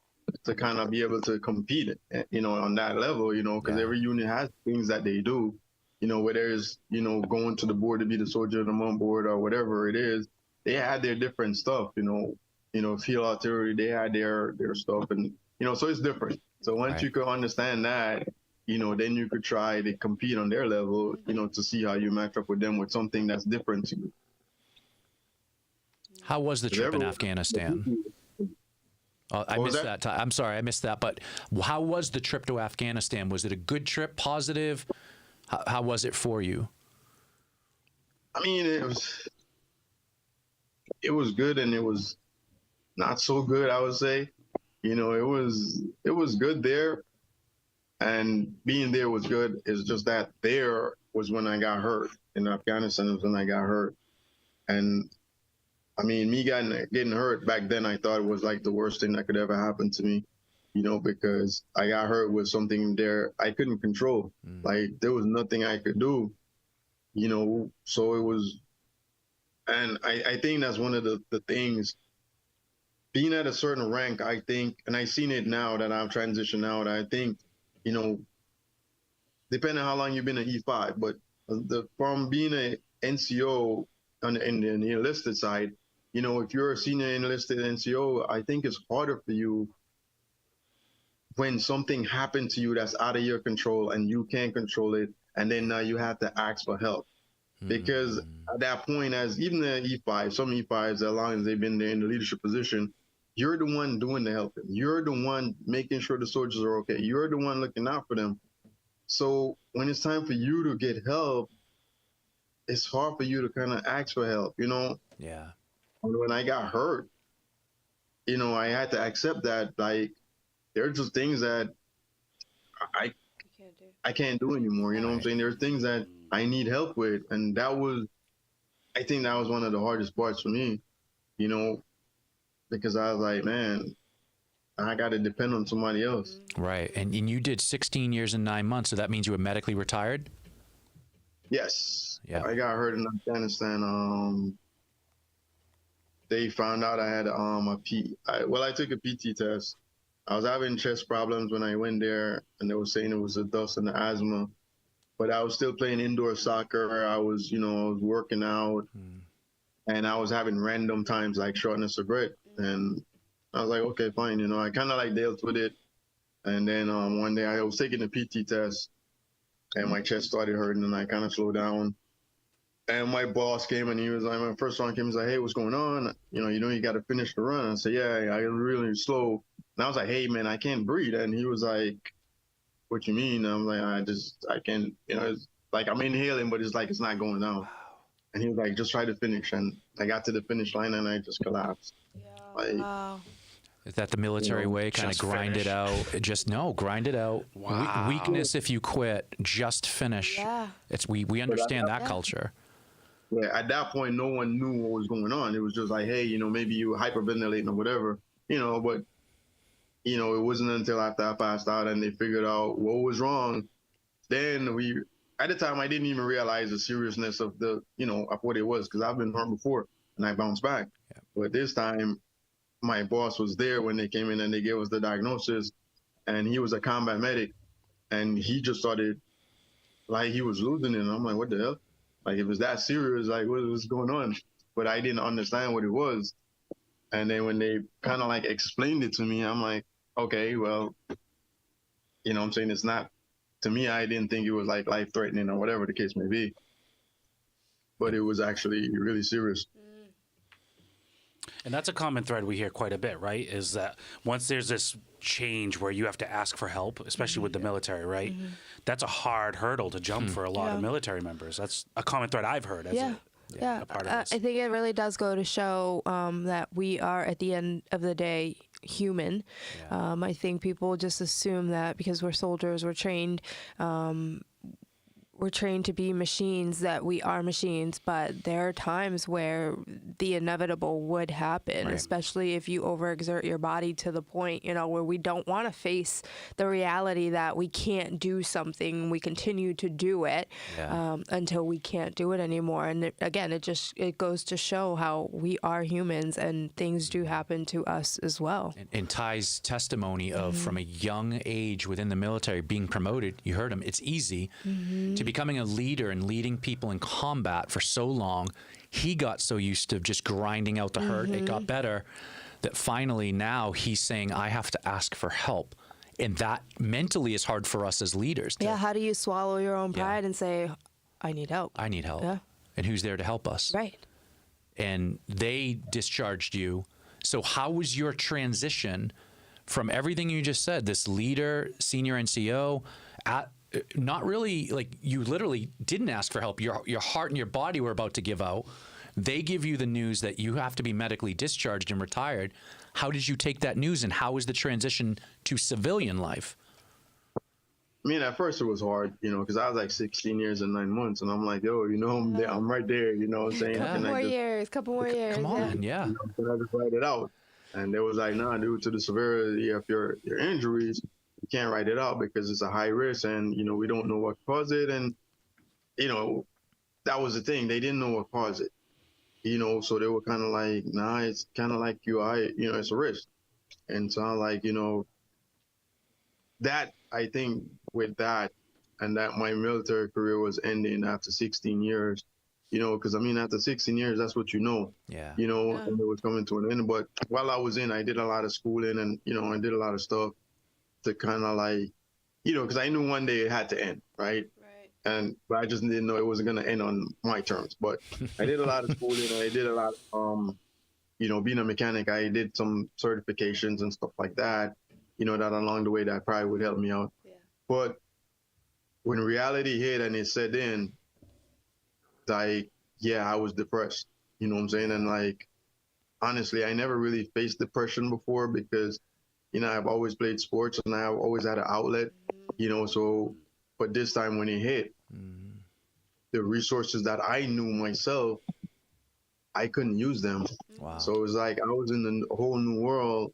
to kind of be able to compete, on that level, because Yeah. every unit has things that they do, whether it's, going to the board to be the soldier of the month board or whatever it is, they had their different stuff, field artillery, they had their stuff, and, so it's different. So once Right. you can understand that, then you could try to compete on their level, to see how you match up with them with something that's different to you. How was the trip in everyone- Afghanistan? I What was missed that? that time. I'm sorry, I missed that. But how was the trip to Afghanistan? Was it a good trip, positive? How was it for you? I mean, it was good and it was not so good, I would say. It was good there, and being there was good. It's just that there was when I got hurt. In Afghanistan was when I got hurt. And I mean, me getting hurt back then, I thought it was like the worst thing that could ever happen to me, because I got hurt with something there I couldn't control. Like there was nothing I could do, so it was, and I think that's one of the things, being at a certain rank, I think, and I seen it now that I've transitioned out, I think, depending on how long you've been an E5, but from being an NCO in the enlisted side, if you're a senior enlisted NCO, I think it's harder for you when something happened to you that's out of your control and you can't control it, and then now you have to ask for help. Because at that point, as even the E5, some E5s, as long as they've been there in the leadership position, you're the one doing the helping. You're the one making sure the soldiers are okay. You're the one looking out for them. So when it's time for you to get help, it's hard for you to kind of ask for help, Yeah. When I got hurt, I had to accept that, like, there are just things that I can't do anymore. You know what I'm saying? There's things that I need help with. And I think that was one of the hardest parts for me, because I was like, man, I got to depend on somebody else. Right. And you did 16 years and 9 months. So that means you were medically retired? Yes. Yeah. I got hurt in Afghanistan. They found out I had I took a PT test. I was having chest problems when I went there, and they were saying it was the dust and the asthma. But I was still playing indoor soccer. I was working out, and I was having random times like shortness of breath. And I was like, okay, fine. I kind of like dealt with it. And then one day I was taking a PT test, and my chest started hurting, and I kind of slowed down. And my boss came, and he was like, my first one came, he was like, hey, what's going on? You got to finish the run. I said, yeah, I was really slow. And I was like, hey, man, I can't breathe. And he was like, what you mean? And I'm like, I can't, it's like I'm inhaling, but it's like it's not going down. And he was like, just try to finish. And I got to the finish line, and I just collapsed. Wow. Is that the military way? Kind of just grind finish. it out. Grind it out. Wow. Weakness if you quit. Just finish. Yeah. We understand that culture. Yeah, at that point, no one knew what was going on. It was just like, hey, maybe you were hyperventilating or whatever, but, it wasn't until after I passed out and they figured out what was wrong. Then at the time, I didn't even realize the seriousness of of what it was, because I've been hurt before and I bounced back. Yeah. But this time, my boss was there when they came in and they gave us the diagnosis, and he was a combat medic, and he just started, like, he was losing it. And I'm like, what the hell? Like, it was that serious, like, what was going on? But I didn't understand what it was. And then when they kind of like explained it to me, I'm like, okay, well, I'm saying, it's not, to me, I didn't think it was like life threatening or whatever the case may be. But it was actually really serious. And that's a common thread we hear quite a bit, right? Is that once there's this change where you have to ask for help, especially with the military, right? That's a hard hurdle to jump for a lot of military members. That's a common thread I've heard as a part of this. I think it really does go to show that we are, at the end of the day, human. I think people just assume that because we're soldiers, we're trained to be machines, that we are machines, but there are times where the inevitable would happen, especially if you overexert your body to the point, where we don't want to face the reality that we can't do something. We continue to do it until we can't do it anymore. And it goes to show how we are humans and things do happen to us as well. And Ty's testimony of from a young age within the military being promoted, you heard him, it's easy to becoming a leader and leading people in combat for so long. He got so used to just grinding out the hurt, it got better, that finally now he's saying, I have to ask for help. And that mentally is hard for us as leaders. How do you swallow your own pride and say, I need help? I need help. Yeah. And who's there to help us? Right. And they discharged you. So how was your transition from everything you just said, this leader, senior NCO, not really, like, you literally didn't ask for help. Your heart and your body were about to give out. They give you the news that you have to be medically discharged and retired. How did you take that news, and how was the transition to civilian life? I mean, at first it was hard, because I was like 16 years and 9 months, and I'm like, yo, I'm there, I'm right there, you know what I'm saying? Couple more years. Come on, yeah. I just write it out. And they was like, nah, due to the severity of your injuries, you can't write it out because it's a high risk, and we don't know what caused it. And that was the thing, they didn't know what caused it, so they were kind of like, nah, it's kind of like it's a risk. And so I'm like, that, I think with that, and that my military career was ending after 16 years, because after 16 years, that's what and it was coming to an end. But while I was in, I did a lot of schooling, and I did a lot of stuff to kind of like, because I knew one day it had to end, right? But I just didn't know it wasn't going to end on my terms. But I did a lot of schooling, and I did a lot of, being a mechanic, I did some certifications and stuff like that, that along the way that probably would help me out. But when reality hit and it set in, like, I was depressed, you know what I'm saying? And like, honestly, I never really faced depression before because, I've always played sports and I've always had an outlet, so, but this time when it hit, the resources that I knew myself, I couldn't use them. Wow. So it was like, I was in a whole new world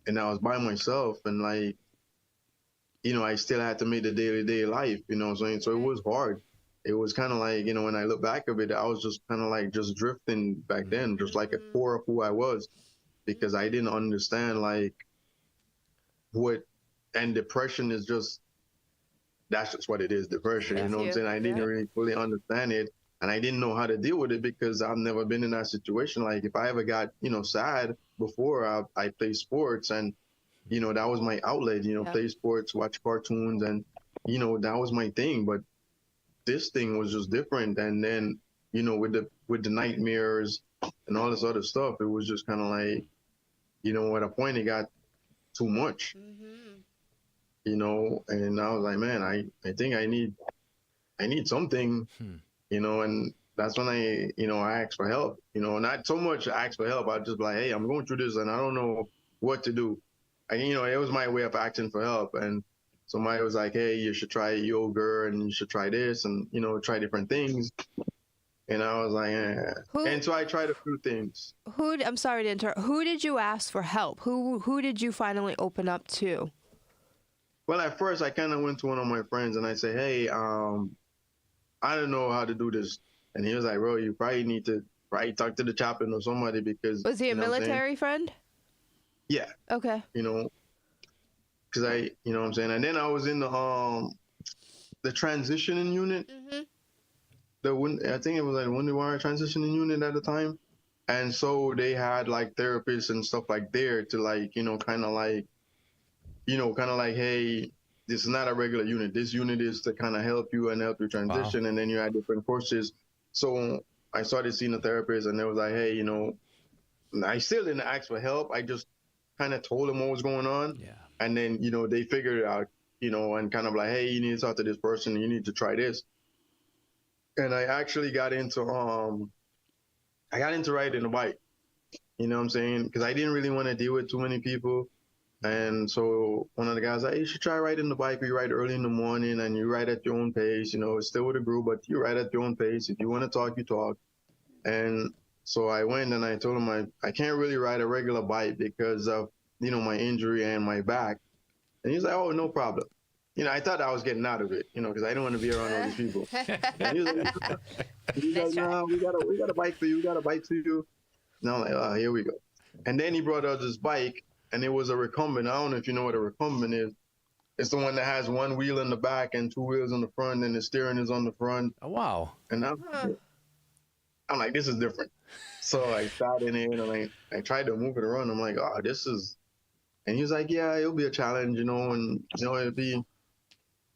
and I was by myself, and like, I still had to make the day-to-day life, what I'm saying? So it was hard. It was kind of like, when I look back of it, I was just kind of like just drifting back then, just like a core of who I was, because I didn't understand like and depression is just, that's just what it is, depression, you know what I'm saying? I didn't really fully understand it, and I didn't know how to deal with it because I've never been in that situation. Like if I ever got, sad before, I played sports, and, that was my outlet, play sports, watch cartoons, and, that was my thing. But this thing was just different. And then, with the nightmares and all this other stuff, it was just kind of like, at a point it got too much, and I was like, man, I think I need something, and that's when I asked for help, not so much ask for help. I just be like, hey, I'm going through this and I don't know what to do. And, it was my way of asking for help. And somebody was like, hey, you should try yoga and you should try this and, try different things. And I was like, and so I tried a few things. I'm sorry to interrupt. Who did you ask for help? Who did you finally open up to? Well, at first I kind of went to one of my friends and I said, hey, I don't know how to do this. And he was like, bro, you probably need to talk to the chaplain or somebody because. Was he a military friend? Yeah. Okay. Because I, what I'm saying? And then I was in the transitioning unit. I think it was like Wounded Warrior transitioning unit at the time. And so they had like therapists and stuff like there to like, kind of like, hey, this is not a regular unit. This unit is to kind of help you transition. Wow. And then you had different courses. So I started seeing a therapist and they was like, hey, I still didn't ask for help. I just kind of told them what was going on. Yeah. And then, they figured it out, and kind of like, hey, you need to talk to this person. You need to try this. And I actually got into riding a bike. You know what I'm saying? Because I didn't really want to deal with too many people. And so one of the guys like, hey, you should try riding the bike. You ride early in the morning and you ride at your own pace. It's still with a group, but you ride at your own pace. If you want to talk, you talk. And so I went and I told him I can't really ride a regular bike because of, my injury and my back. And he's like, oh, no problem. I thought I was getting out of it, because I didn't want to be around all these people. And he's like, no, we got a bike for you. We got a bike for you. And I'm like, oh, here we go. And then he brought out this bike, and it was a recumbent. I don't know if you know what a recumbent is. It's the one that has one wheel in the back and two wheels in the front, and the steering is on the front. Oh, wow. And I'm like, this is different. So I sat in it, and I tried to move it around. I'm like, oh, this is... And he was like, yeah, it'll be a challenge, and, it'll be...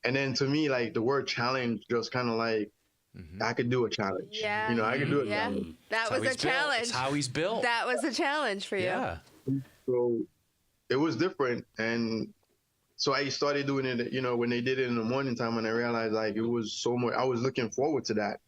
And then to me, like, the word challenge just kind of like, I could do a challenge. Yeah. I could do a challenge. That was a challenge. That's how he's built. That was a challenge for you. Yeah. So it was different. And so I started doing it, when they did it in the morning time, and I realized, like, it was so much, I was looking forward to that.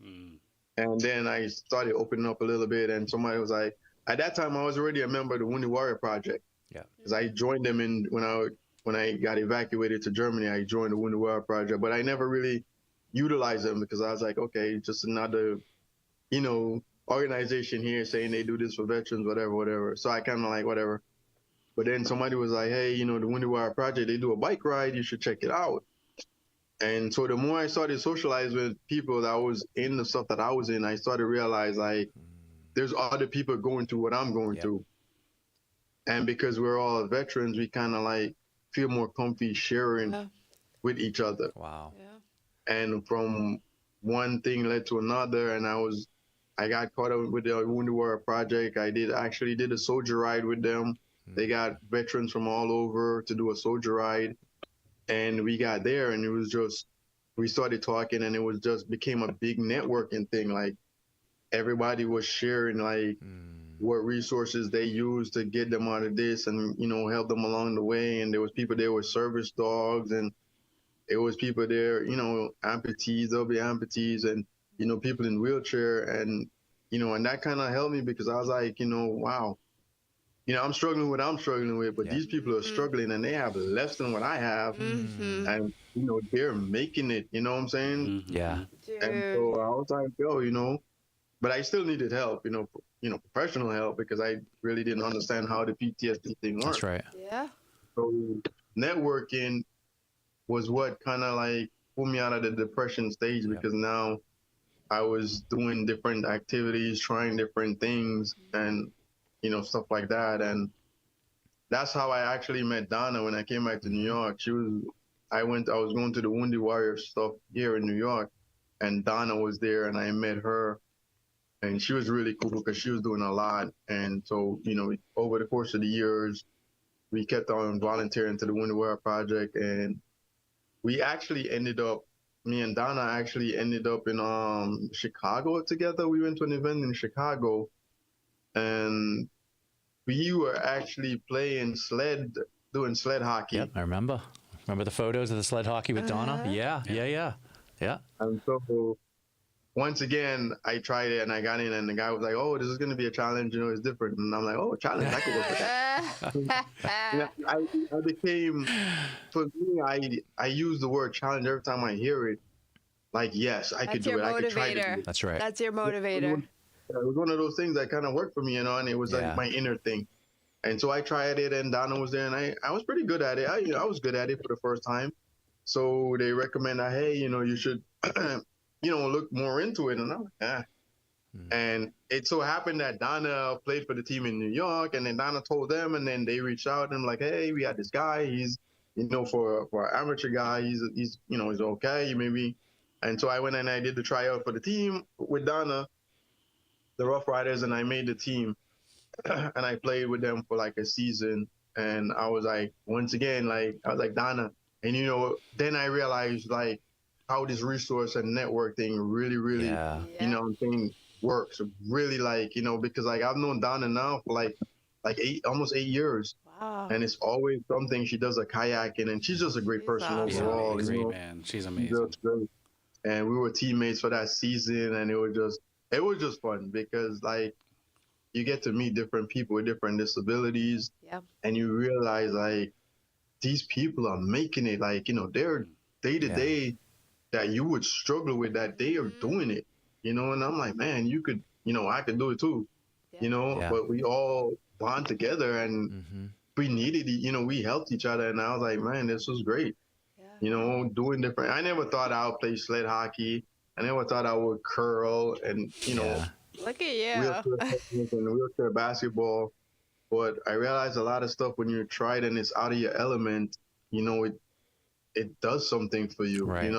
And then I started opening up a little bit, and somebody was like, at that time, I was already a member of the Wounded Warrior Project. Yeah. Because I joined them when I got evacuated to Germany. I joined the Wounded Warrior Project, but I never really utilized them because I was like, okay, just another, organization here saying they do this for veterans, whatever. So I kind of like, whatever. But then somebody was like, hey, the Wounded Warrior Project, they do a bike ride. You should check it out. And so the more I started socializing with people that was in the stuff that I was in, I started to realize, like, there's other people going through what I'm going through. And because we're all veterans, we kind of like feel more comfy sharing with each other. Wow. Yeah. And from one thing led to another, and I got caught up with the Wounded Warrior Project. I actually did a soldier ride with them. They got veterans from all over to do a soldier ride. And we got there, and it was just, we started talking, and it was just became a big networking thing. Like, everybody was sharing, like, what resources they used to get them out of this and, help them along the way. And there was people there with service dogs, and it was people there, amputees, there'll be amputees, and, people in wheelchair. And, and that kind of helped me because I was like, wow, I'm struggling with what I'm struggling with, but these people are struggling and they have less than what I have. And, they're making it, you know what I'm saying? Yeah. And so I was like, yo, but I still needed help, professional help, because I really didn't understand how the PTSD thing worked. That's right. Yeah. So networking was what kind of like pulled me out of the depression stage, because now I was doing different activities, trying different things, and stuff like that. And that's how I actually met Donna when I came back to New York. I was going to the Wounded Warrior stuff here in New York, and Donna was there, and I met her, and she was really cool because she was doing a lot. And so, over the course of the years, we kept on volunteering to the Wounded Warrior Project, and we actually me and Donna actually ended up in Chicago together. We went to an event in Chicago, and we were actually doing sled hockey. Yep, I remember. Remember the photos of the sled hockey with Donna? Yeah. And so once again, I tried it and I got in, and the guy was like, oh, this is going to be a challenge, it's different. And I'm like, oh, challenge, I could work with that. I became, for me, I use the word challenge every time I hear it. Like, yes, I could do it. I could try to do it. That's right. That's your motivator. It was one of those things that kind of worked for me, and it was like my inner thing. And so I tried it, and Donna was there, and I was pretty good at it. I was good at it for the first time. So they recommend that, hey, you should, look more into it. And I'm like, And it so happened that Donna played for the team in New York, and then Donna told them, and then they reached out and like, hey, we got this guy. He's, for an amateur guy, he's okay, maybe. And so I went and I did the tryout for the team with Donna, the Rough Riders, and I made the team. And I played with them for like a season. And I was like, once again, like, I was like, Donna. And, then I realized like how this resource and network thing really, really, works really, like, because like I've known Donna now for like almost 8 years. Wow. And it's always something. She does a kayaking, and she's just a great person awesome. overall. She's great, man. She's She's amazing. just great. And we were teammates for that season, and it was just fun because like you get to meet different people with different disabilities, Yeah. and you realize like these people are making it. Like they're day to day that you would struggle with, that they are doing it. And I'm like, man, you could, I could do it too. Yeah. But we all bond together, and we needed it. We helped each other, and I was like, man, this was great. Doing different. I never thought I would play sled hockey. I never thought I would curl and, Look at you. wheelchair basketball. But I realized a lot of stuff when you try it and it's out of your element, it does something for you, Right.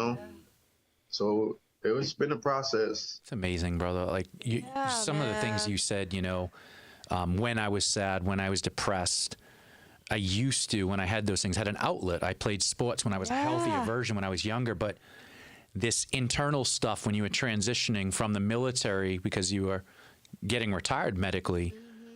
So it's been a process. It's amazing, brother. Like some of the things you said, when I was sad, when I was depressed, I used to, when I had those things, had an outlet. I played sports when I was a healthier version when I was younger, but this internal stuff when you were transitioning from the military because you were getting retired medically,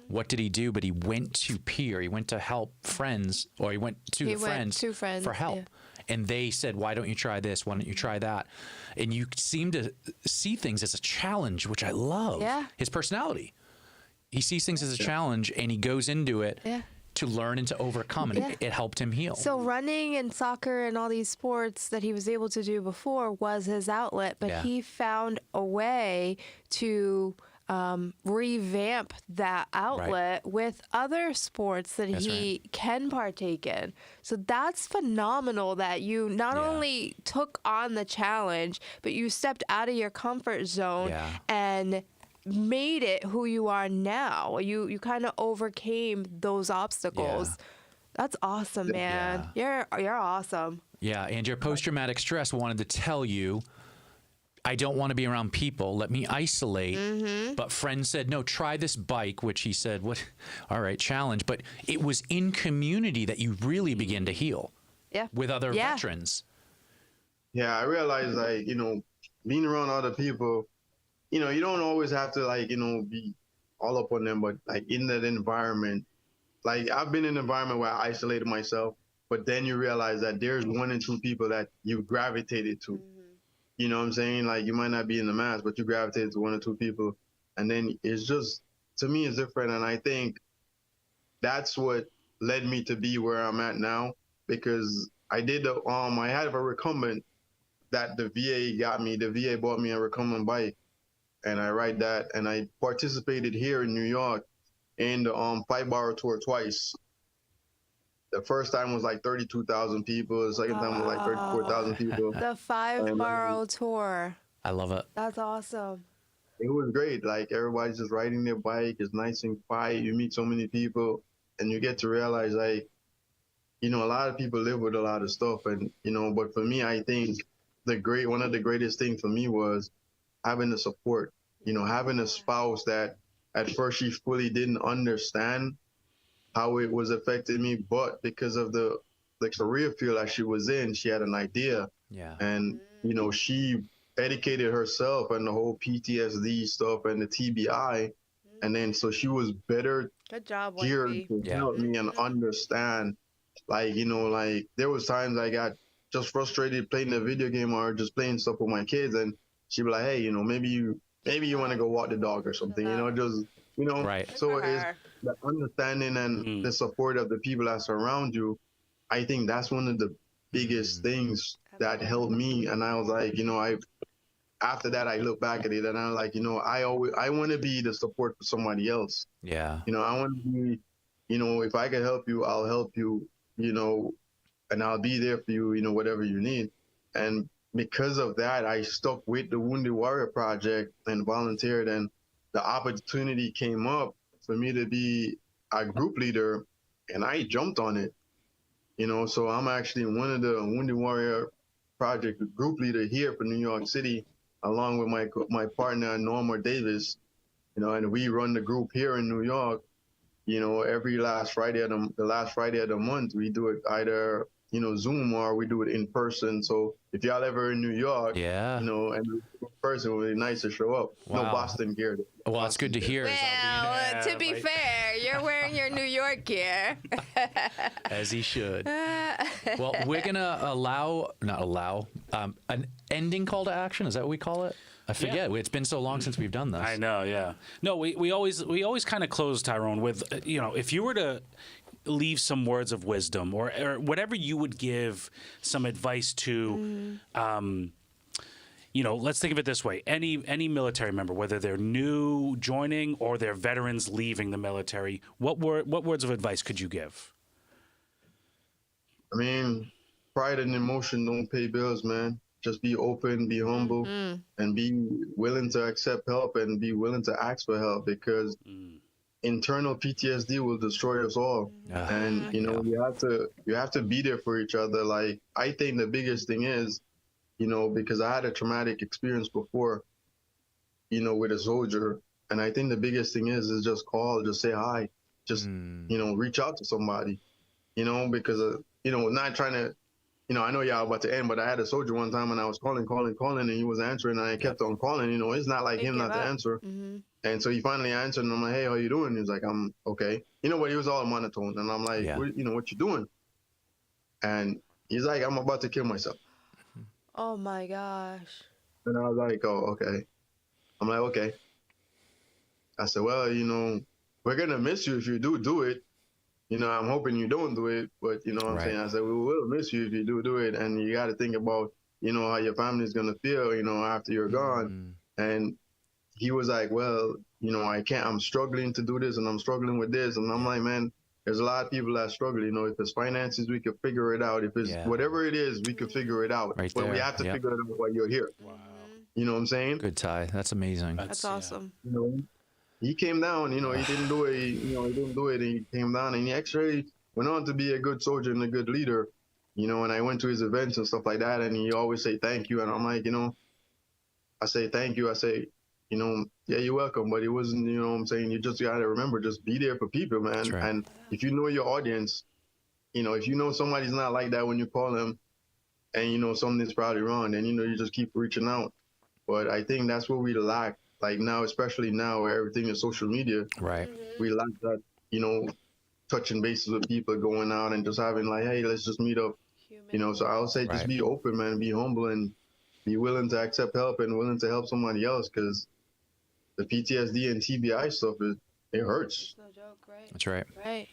what did he do? But he went to peer. He went to help friends, or he went to friends for help. Yeah. And they said, why don't you try this? Why don't you try that? And you seem to see things as a challenge, which I love. Yeah. His personality. He sees things as a challenge, and he goes into it to learn and to overcome, and it helped him heal. So running and soccer and all these sports that he was able to do before was his outlet, but he found a way to revamp that outlet with other sports that he can partake in. So that's phenomenal that you not only took on the challenge, but you stepped out of your comfort zone and made it who you are now. You kind of overcame those obstacles. That's awesome, man. You're awesome. Yeah, and your post-traumatic stress wanted to tell you, I don't want to be around people. Let me isolate. But friends said, no, try this bike, which he said, what? All right, challenge. But it was in community that you really begin to heal with other veterans. Yeah, I realized, like, being around other people, you don't always have to, like, be all up on them, but, like, in that environment, like, I've been in an environment where I isolated myself, but then you realize that there's one and two people that you gravitated to. You know what I'm saying? Like, you might not be in the mass, but you gravitated to one or two people. And then it's just, to me, it's different. And I think that's what led me to be where I'm at now, because I had a recumbent that the VA got me. The VA bought me a recumbent bike, and I ride that. And I participated here in New York in the 5-borough tour twice. The first time was like 32,000 people. The second time was like 34,000 people. The 5-borough tour. I love it. That's awesome. It was great. Like, everybody's just riding their bike. It's nice and quiet. You meet so many people, and you get to realize, like, a lot of people live with a lot of stuff. And, but for me, I think one of the greatest things for me was having the support, having a spouse that at first she fully didn't understand how it was affecting me, but because of the career field that she was in, she had an idea. Yeah. And, she educated herself and the whole PTSD stuff and the TBI. And then, so she was better geared to help me and understand, like, like there was times I got just frustrated playing the video game or just playing stuff with my kids. And she'd be like, hey, maybe you want to go walk the dog or something, just, Right. So it's the understanding and the support of the people that surround you. I think that's one of the biggest things that helped me. And I was like, after that, I look back at it and I'm like, I want to be the support for somebody else. Yeah. I want to be, if I can help you, I'll help you, and I'll be there for you, whatever you need. And because of that, I stuck with the Wounded Warrior Project and volunteered, and the opportunity came up for me to be a group leader, and I jumped on it. So I'm actually one of the Wounded Warrior Project group leader here for New York City, along with my partner Norma Davis. And we run the group here in New York. Every last Friday of the month, we do it either Zoom or we do it in person. So if y'all ever in New York, Yeah. and in person, it would be nice to show up. No Wow. Boston gear. Well, it's good to hear. Well, to be fair, you're wearing your New York gear. As he should. Well, we're going to not allow, an ending call to action. Is that what we call it? I forget. It's been so long since we've done this. I know, yeah. No, we always kind of close, Tyrone, with, if you were to leave some words of wisdom or whatever you would give some advice to, let's think of it this way. Any military member, whether they're new joining or they're veterans leaving the military, what words of advice could you give? I mean, pride and emotion don't pay bills, man. Just be open, be humble, and be willing to accept help and be willing to ask for help, because internal PTSD will destroy us all. And you have to be there for each other. Like, I think the biggest thing is, because I had a traumatic experience before, with a soldier, and I think the biggest thing is just call, just say hi, just reach out to somebody, because not trying to. I know y'all about to end, but I had a soldier one time and I was calling, and he was answering, and I kept on calling. It's not like him not to answer. And so he finally answered, and I'm like, hey, how you doing? He's like, I'm okay. But he was all monotone, and I'm like, what you doing? And he's like, I'm about to kill myself. Oh my gosh. And I was like, oh, okay. I'm like, okay. I said, well, we're going to miss you if you do it. I'm hoping you don't do it, but what I'm saying? I said, we will miss you if you do it. And you got to think about, how your family's going to feel, after you're gone. And he was like, well, I can't, I'm struggling to do this and I'm struggling with this. And I'm like, man, there's a lot of people that struggle. If it's finances, we could figure it out. If it's whatever it is, we could figure it out. Right but there. we have to figure it out while you're here. Wow. You know what I'm saying? Good, Ty. That's amazing. That's awesome. He came down, he didn't do it, he didn't do it, and he came down, and he actually went on to be a good soldier and a good leader, and I went to his events and stuff like that, and he always say thank you, and I'm like, I say thank you, I say, yeah, you're welcome, but it wasn't, what I'm saying, you just gotta remember, just be there for people, man, right. And if you know your audience, if you know somebody's not like that when you call them, and something's probably wrong, then, you just keep reaching out, but I think that's what we lack. Like now, especially now where everything is social media, right? We lack that, touching bases with people, going out and just having like, hey, let's just meet up, So I would say just be open, man, be humble, and be willing to accept help and willing to help somebody else, because the PTSD and TBI stuff, it hurts. No joke, right? That's right. Right.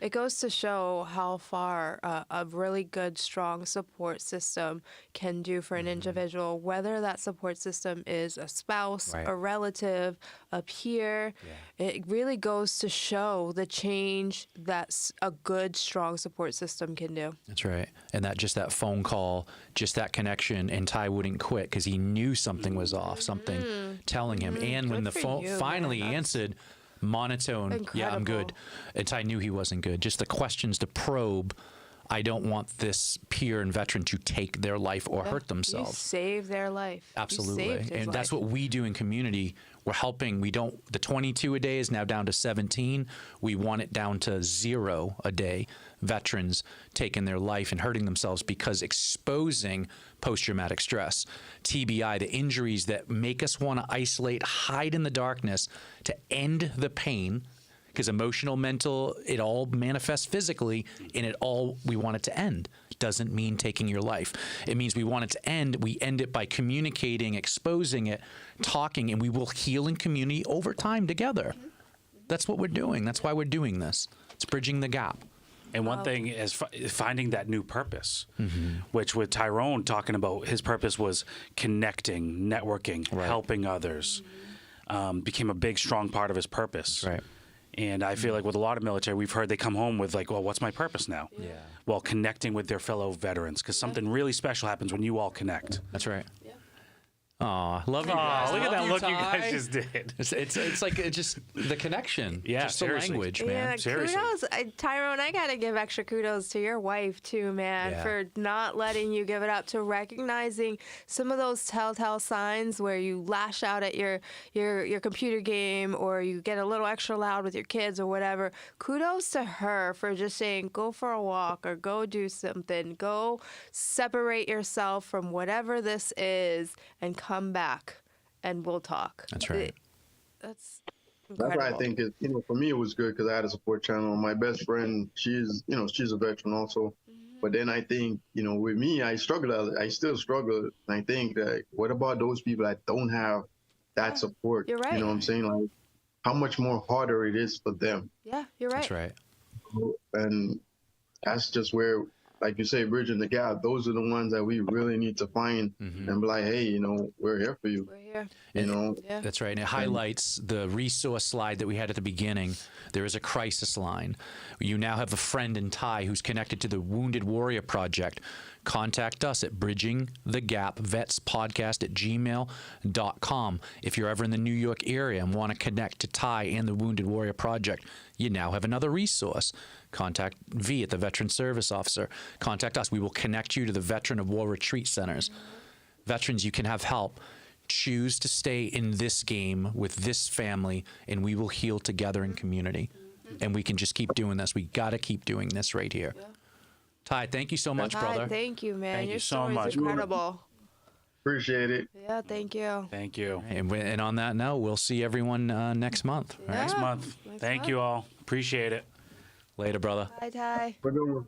It goes to show how far a really good, strong support system can do for an individual, whether that support system is a spouse, a relative, a peer. It really goes to show the change that a good, strong support system can do. That's right. And that phone call, just that connection, and Ty wouldn't quit because he knew something was off, something telling him. And when the phone finally answered, monotone, incredible. Yeah, I'm good. And Ty knew he wasn't good. Just the questions to probe. I don't want this peer and veteran to take their life or hurt themselves. You save their life. Absolutely. And that's what we do in community. We're helping. The 22 a day is now down to 17. We want it down to 0 a day. Veterans taking their life and hurting themselves because exposing post-traumatic stress, TBI, the injuries that make us want to isolate, hide in the darkness to end the pain, because emotional, mental, it all manifests physically, and we want it to end. Doesn't mean taking your life. It means we want it to end. We end it by communicating, exposing it, talking, and we will heal in community over time together. That's what we're doing. That's why we're doing this. It's bridging the gap. And one thing is finding that new purpose, which with Tyrone talking about, his purpose was connecting, networking, helping others, became a big, strong part of his purpose. Right. And I feel like with a lot of military, we've heard they come home with like, well, what's my purpose now? Yeah. Well, connecting with their fellow veterans, because something really special happens when you all connect. That's right. Aw, love you Oh, guys. look at Love that look you Ty. guys just did. It's like just the connection. Yeah, just the seriously. language, Yeah, man. Seriously. kudos, Tyrone. I gotta give extra kudos to your wife too, man, Yeah. for not letting you give it up, to recognizing some of those telltale signs where you lash out at your computer game or you get a little extra loud with your kids or whatever. Kudos to her for just saying, go for a walk or go do something, go separate yourself from whatever this is, and come back. And we'll talk. That's right. That's That's incredible. why I think it, for me, it was good because I had a support channel. My best friend, she's a veteran also. But then I think, with me, I struggle. I still struggle. And I think that what about those people that don't have that support? You're right. You know what I'm saying? Like, how much more harder it is for them. Yeah, you're right. That's right. And that's just where, like you say, bridging the gap. Those are the ones that we really need to find and be like, hey, we're here for you. We're here. Yeah. That's right. And it highlights the resource slide that we had at the beginning. There is a crisis line. You now have a friend in Ty who's connected to the Wounded Warrior Project. Contact us at bridgingthegapvetspodcast@gmail.com. If you're ever in the New York area and want to connect to Ty and the Wounded Warrior Project, you now have another resource. Contact V at the Veteran Service Officer. Contact us. We will connect you to the Veteran of War Retreat Centers. Veterans, you can have help. Choose to stay in this game with this family, and we will heal together in community. And we can just keep doing this. We got to keep doing this right here. Yeah. Ty, thank you so much, brother. Thank you, man. Thank Your you so story's much. incredible. Appreciate it. Yeah, thank you. Thank you. And on that note, we'll see everyone next month. Yeah. Next month. Thank you all. Appreciate it. Later, brother. Bye, Ty. We're doing